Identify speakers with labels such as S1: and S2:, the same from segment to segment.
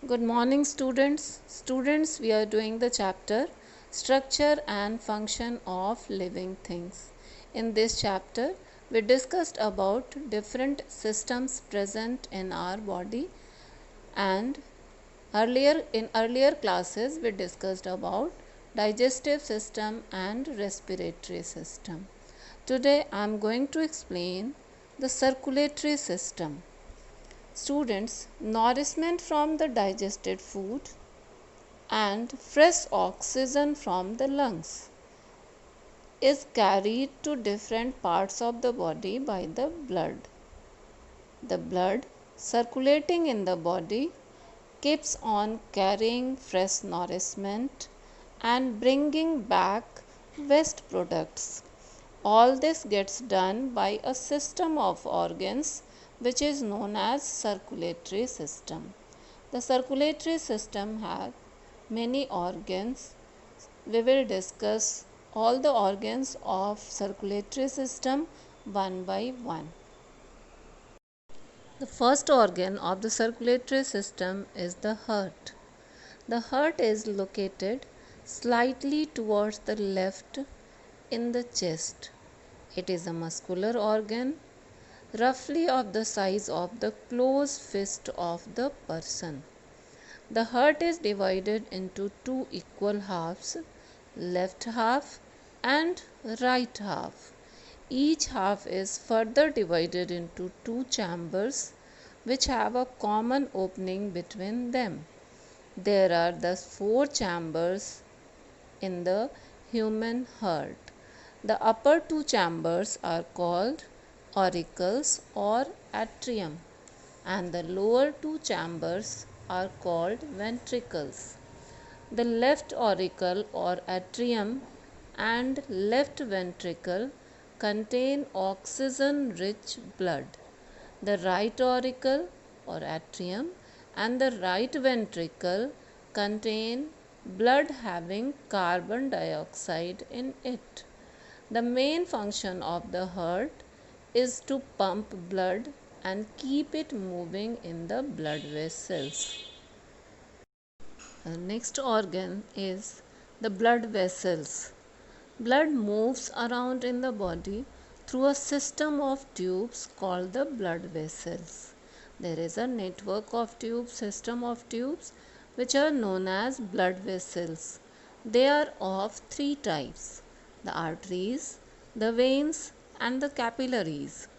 S1: Good morning students. Students, we are doing the chapter Structure and Function of Living Things. In this chapter, we discussed about different systems present in our body, and earlier classes we discussed about digestive system and respiratory system. Today I am going to explain the circulatory system. Students, nourishment from the digested food and fresh oxygen from the lungs is carried to different parts of the body by the blood. The blood circulating in the body keeps on carrying fresh nourishment and bringing back waste products. All this gets done by a system of organs which is known as circulatory system. The circulatory system has many organs. We will discuss all the organs of circulatory system one by one. The first organ of the circulatory system is the heart. The heart is located slightly towards the left in the chest. It is a muscular organ, roughly of the size of the closed fist of the person. The heart is divided into two equal halves, left half and right half. Each half is further divided into two chambers which have a common opening between them. There are thus four chambers in the human heart. The upper two chambers are called auricles or atrium, and the lower two chambers are called ventricles. The left auricle or atrium and left ventricle contain oxygen rich blood. The right auricle or atrium and the right ventricle contain blood having carbon dioxide in it. The main function of the heart is to pump blood and keep it moving in the blood vessels. The next organ is the blood vessels. Blood moves around in the body through a system of tubes called the blood vessels. There is a network of tubes, system of tubes which are known as blood vessels. They are of three types: the arteries, the veins and the capillaries.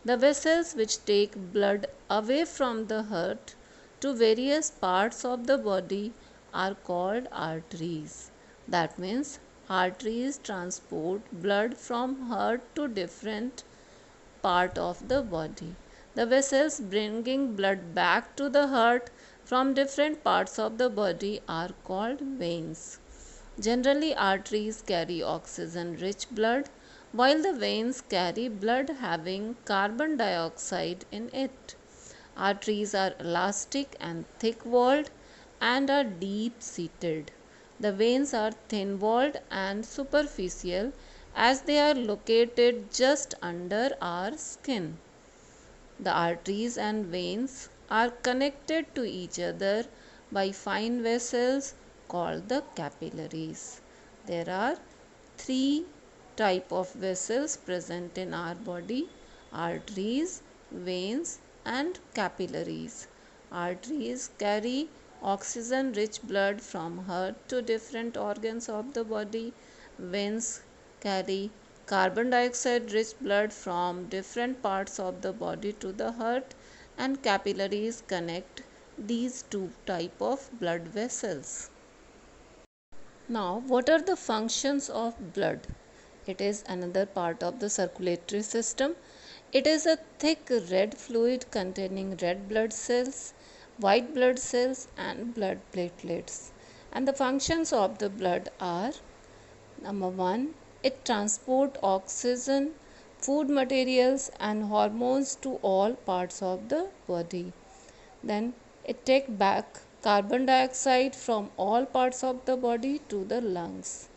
S1: The vessels which take blood away from the heart to various parts of the body are called arteries. That means arteries transport blood from heart to different part of the body. The vessels bringing blood back to the heart from different parts of the body are called veins. Generally, arteries carry oxygen rich blood, while the veins carry blood having carbon dioxide in it. Arteries are elastic and thick walled and are deep seated. The veins are thin walled and superficial as they are located just under our skin. The arteries and veins are connected to each other by fine vessels called the capillaries. There are three type of vessels present in our body: arteries, veins and capillaries. Arteries carry oxygen rich blood from heart to different organs of the body. Veins carry carbon dioxide rich blood from different parts of the body to the heart, and capillaries connect these two type of blood vessels. Now, what are the functions of blood? It is another part of the circulatory system. It is a thick red fluid containing red blood cells, white blood cells and blood platelets. And the functions of the blood are: number 1, it transports oxygen, food materials and hormones to all parts of the body. Then it takes back carbon dioxide from all parts of the body to the lungs.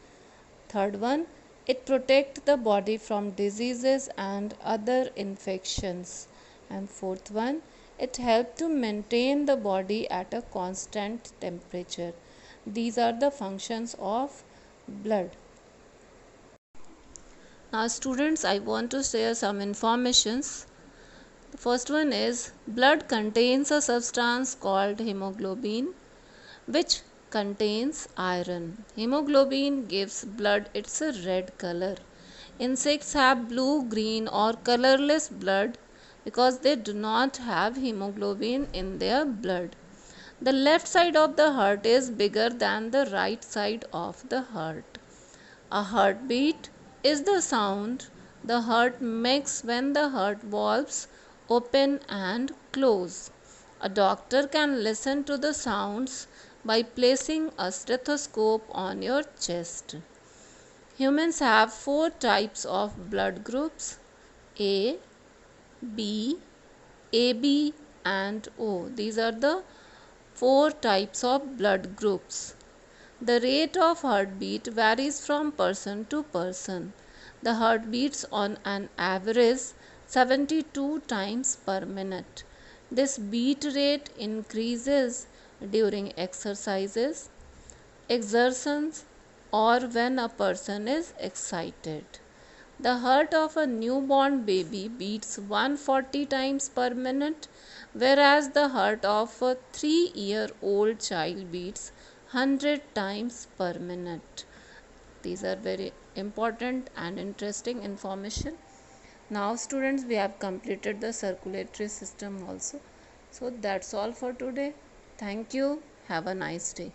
S1: Third one, it protects the body from diseases and other infections. And fourth one, It helps to maintain the body at a constant temperature. These are the functions of blood. Now students, I want to share some informations. The first one is blood contains a substance called hemoglobin, which contains iron. Hemoglobin gives blood its red color. Insects have blue, green or colorless blood because they do not have hemoglobin in their blood. The left side of the heart is bigger than the right side of the heart. A heartbeat is the sound the heart makes when the heart valves open and close. A doctor can listen to the sounds by placing a stethoscope on your chest. Humans have 4 types of blood groups: A, B, AB and O. These are the 4 types of blood groups. The rate of heartbeat varies from person to person. The heart beats on an average 72 times per minute. This beat rate increases during exercises, exertions, or when a person is excited. The heart of a newborn baby beats 140 times per minute, whereas the heart of a 3-year-old child beats 100 times per minute. These are very important and interesting information. Now students, we have completed the circulatory system also. So that's all for today. Thank you. Have a nice day.